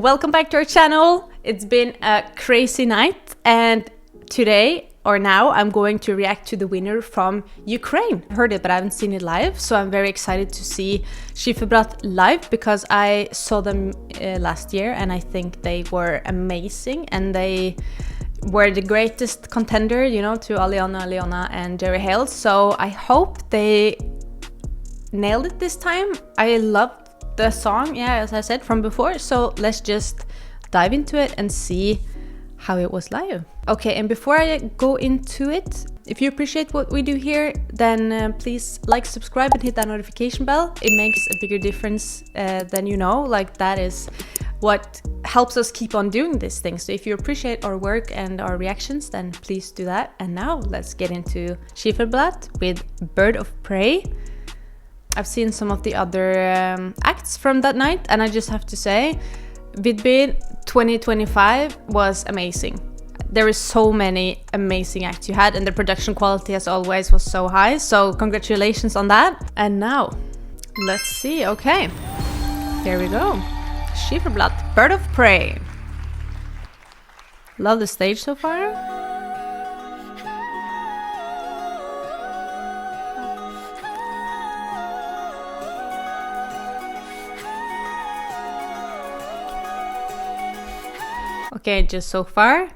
Welcome back to our channel. It's been a crazy night, and today or now I'm going to react to the winner from Ukraine. I heard it, but I haven't seen it live, so I'm very excited to see Ziferblat live because I saw them last year and I think they were amazing, and they were the greatest contender, you know, to Aliona and Jerry Hale. So I hope they nailed it this time. I loved the song, yeah, as I said from before, so let's just dive into it and see how it was live. Okay, and before I go into it, if you appreciate what we do here, then please like, subscribe and hit that notification bell. It makes a bigger difference than you know. Like, that is what helps us keep on doing this thing. So if you appreciate our work and our reactions, then please do that. And now let's get into Ziferblat with Bird of Prey. I've seen some of the other acts from that night, and I just have to say, VIDBIR 2025 was amazing. There is so many amazing acts you had, and the production quality, as always, was so high. So congratulations on that. And now, let's see. Okay, here we go. Ziferblat, Bird of Prey. Love the stage so far. Okay, just so far,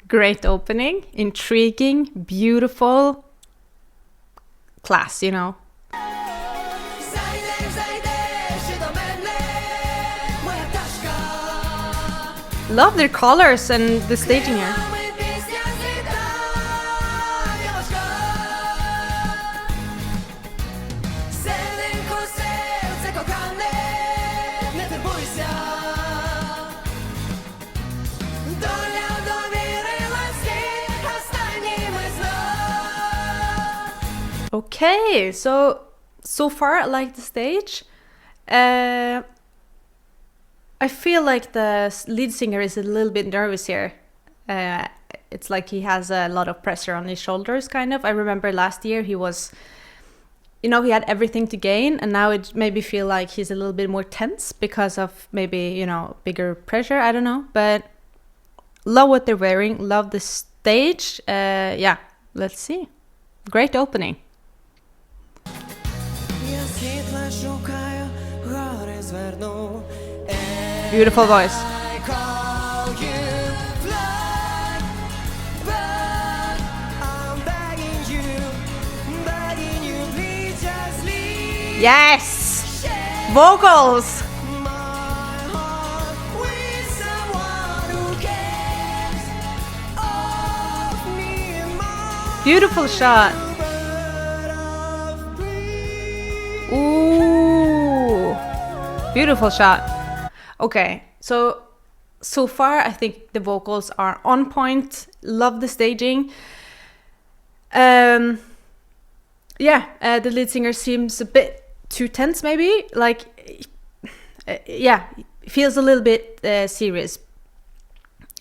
great opening, intriguing, beautiful, class, you know. Love their colors and the staging here. Okay, so far I like the stage. I feel like the lead singer is a little bit nervous here. It's like he has a lot of pressure on his shoulders, kind of. I remember last year he was, you know, he had everything to gain, and now it made me feel like he's a little bit more tense because of maybe, you know, bigger pressure, I don't know. But love what they're wearing, love the stage. Yeah, let's see. Great opening. Beautiful voice. Yes! Vocals! Beautiful shot. Ooh, beautiful shot. Okay, so far I think the vocals are on point. Love the staging. Yeah, the lead singer seems a bit too tense, maybe. Like, yeah, feels a little bit serious.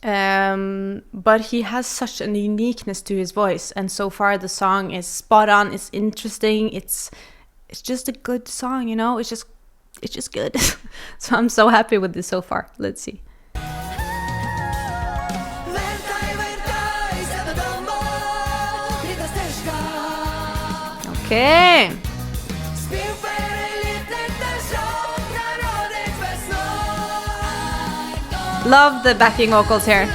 But he has such a uniqueness to his voice, and so far the song is spot on. It's interesting. It's just a good song, you know. It's just good. So I'm so happy with this so far. Let's see. Okay. Love the backing vocals here.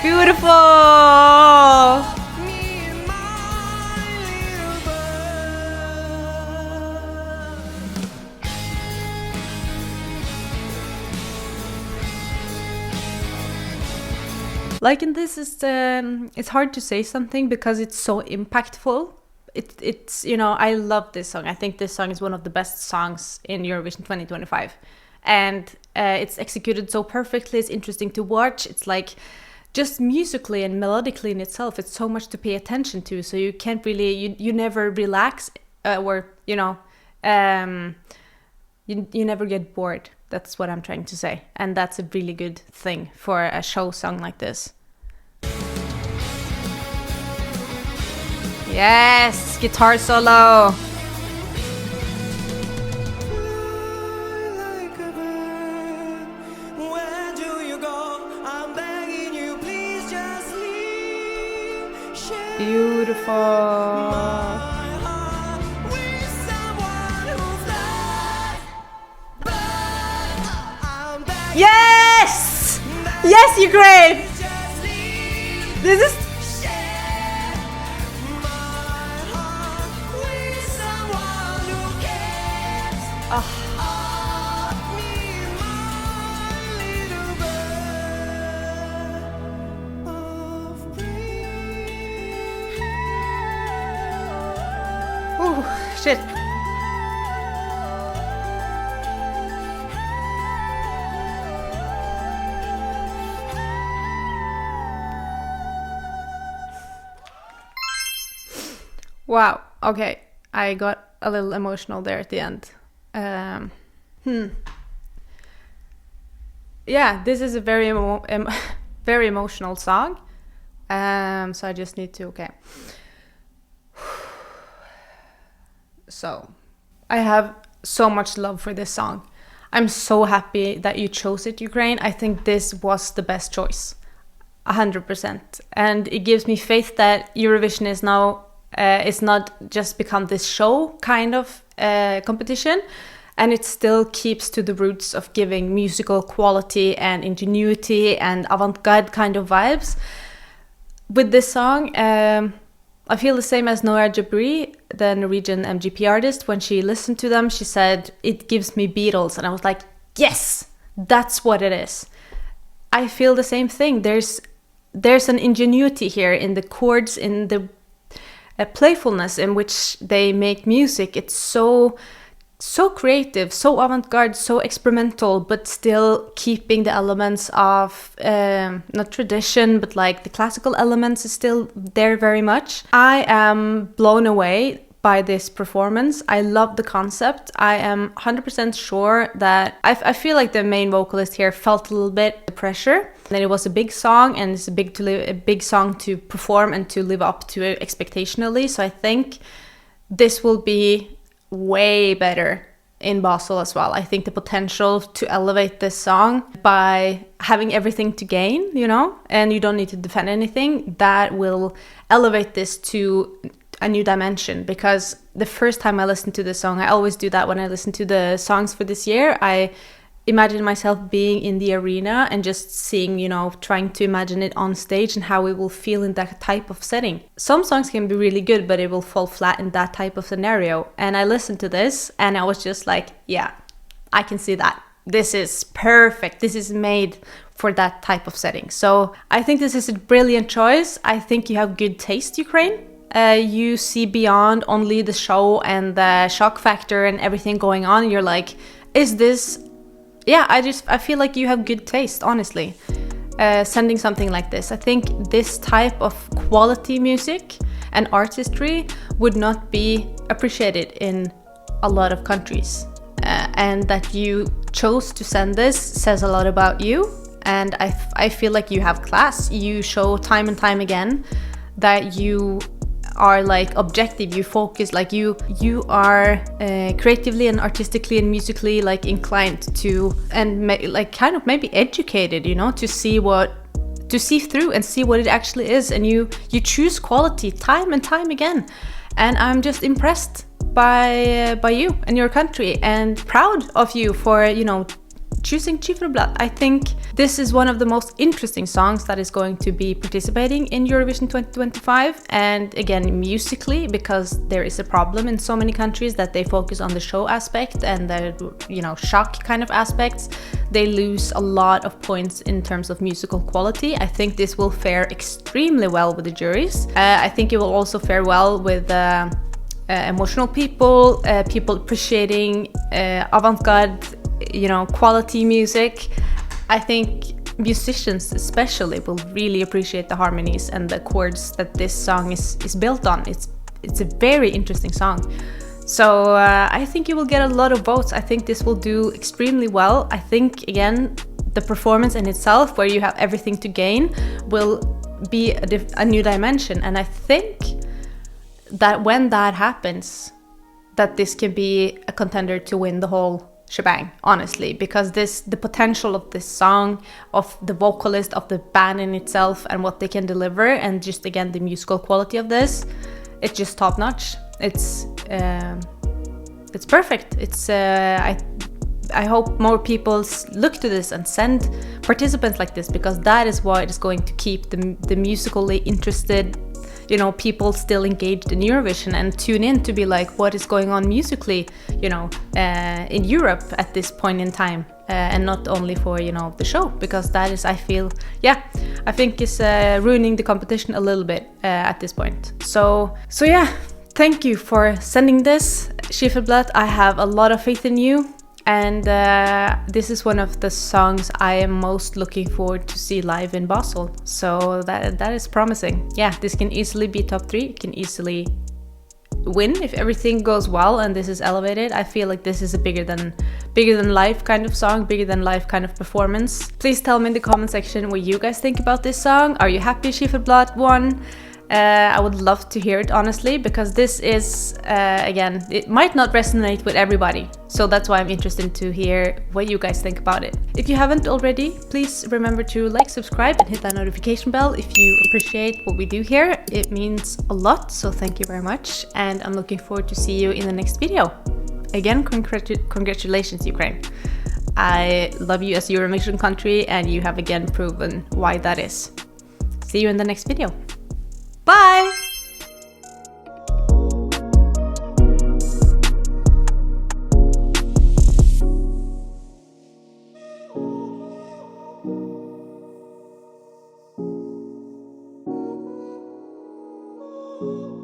Beautiful! Like, in this is it's hard to say something because it's so impactful. It's you know, I love this song. I think this song is one of the best songs in Eurovision 2025, and it's executed so perfectly. It's interesting to watch. It's like, just musically and melodically in itself, it's so much to pay attention to. So you can't really, you never relax, or you know, you never get bored. That's what I'm trying to say, and that's a really good thing for a show song like this. Yes, guitar solo. Beautiful. Yes! Yes, Ukraine! This is... Oh, shit. Wow, okay. I got a little emotional there at the end. Yeah, this is a very very emotional song. So I just need to, okay. So, I have so much love for this song. I'm so happy that you chose it, Ukraine. I think this was the best choice. 100%. And it gives me faith that Eurovision is now, it's not just become this show kind of competition. And it still keeps to the roots of giving musical quality and ingenuity and avant-garde kind of vibes. With this song, I feel the same as Noah Jabri, the Norwegian MGP artist. When she listened to them, she said, it gives me Beatles. And I was like, yes, that's what it is. I feel the same thing. There's an ingenuity here in the chords, in the playfulness in which they make music. It's so creative, so avant-garde, so experimental, but still keeping the elements of not tradition, but like the classical elements is still there very much. I am blown away by this performance. I love the concept. I am 100% sure that I feel like the main vocalist here felt a little bit the pressure. And then it was a big song, and it's a big song to perform and to live up to expectationally. So I think this will be way better in Basel as well. I think the potential to elevate this song by having everything to gain, you know, and you don't need to defend anything, that will elevate this to a new dimension. Because the first time I listened to this song, I always do that when I listen to the songs for this year, I imagine myself being in the arena and just seeing, you know, trying to imagine it on stage and how it will feel in that type of setting. Some songs can be really good, but it will fall flat in that type of scenario. And I listened to this and I was just like, yeah, I can see that. This is perfect. This is made for that type of setting. So I think this is a brilliant choice. I think you have good taste, Ukraine. You see beyond only the show and the shock factor and everything going on. You're like, is this... Yeah, I feel like you have good taste, honestly, sending something like this. I think this type of quality music and artistry would not be appreciated in a lot of countries. And that you chose to send this says a lot about you. And I feel like you have class. You show time and time again that you are like objective, you focus, like you are creatively and artistically and musically like inclined to, and like kind of maybe educated, you know, to see through and see what it actually is. And you choose quality time and time again. And I'm just impressed by you and your country, and proud of you for, you know, choosing Ziferblat. I think this is one of the most interesting songs that is going to be participating in Eurovision 2025. And again, musically, because there is a problem in so many countries that they focus on the show aspect and the, you know, shock kind of aspects. They lose a lot of points in terms of musical quality. I think this will fare extremely well with the juries. I think it will also fare well with emotional people appreciating avant-garde, you know, quality music. I think musicians especially will really appreciate the harmonies and the chords that this song is built on. It's a very interesting song. So I think you will get a lot of votes. I think this will do extremely well. I think, again, the performance in itself, where you have everything to gain, will be a new dimension. And I think that when that happens, that this can be a contender to win the whole shebang, honestly, because the potential of this song, of the vocalist, of the band in itself, and what they can deliver, and just again the musical quality of this, it's just top notch. It's perfect. It's I hope more people look to this and send participants like this, because that is what is going to keep the musically interested, you know, people still engaged in Eurovision and tune in to be like, what is going on musically, you know, in Europe at this point in time, and not only for, you know, the show, because that is, I feel, yeah, I think is ruining the competition a little bit at this point. So yeah, thank you for sending this, Ziferblat. I have a lot of faith in you. And this is one of the songs I am most looking forward to see live in Basel. So that is promising. Yeah, this can easily be top 3. It can easily win if everything goes well and this is elevated. I feel like this is a bigger than life kind of song, bigger than life kind of performance. Please tell me in the comment section what you guys think about this song. Are you happy Ziferblat won? I would love to hear it, honestly, because this is, again, it might not resonate with everybody. So that's why I'm interested to hear what you guys think about it. If you haven't already, please remember to like, subscribe, and hit that notification bell if you appreciate what we do here. It means a lot, so thank you very much. And I'm looking forward to see you in the next video. Again, congratulations, Ukraine. I love you as a Eurovision country, and you have again proven why that is. See you in the next video. Bye! You.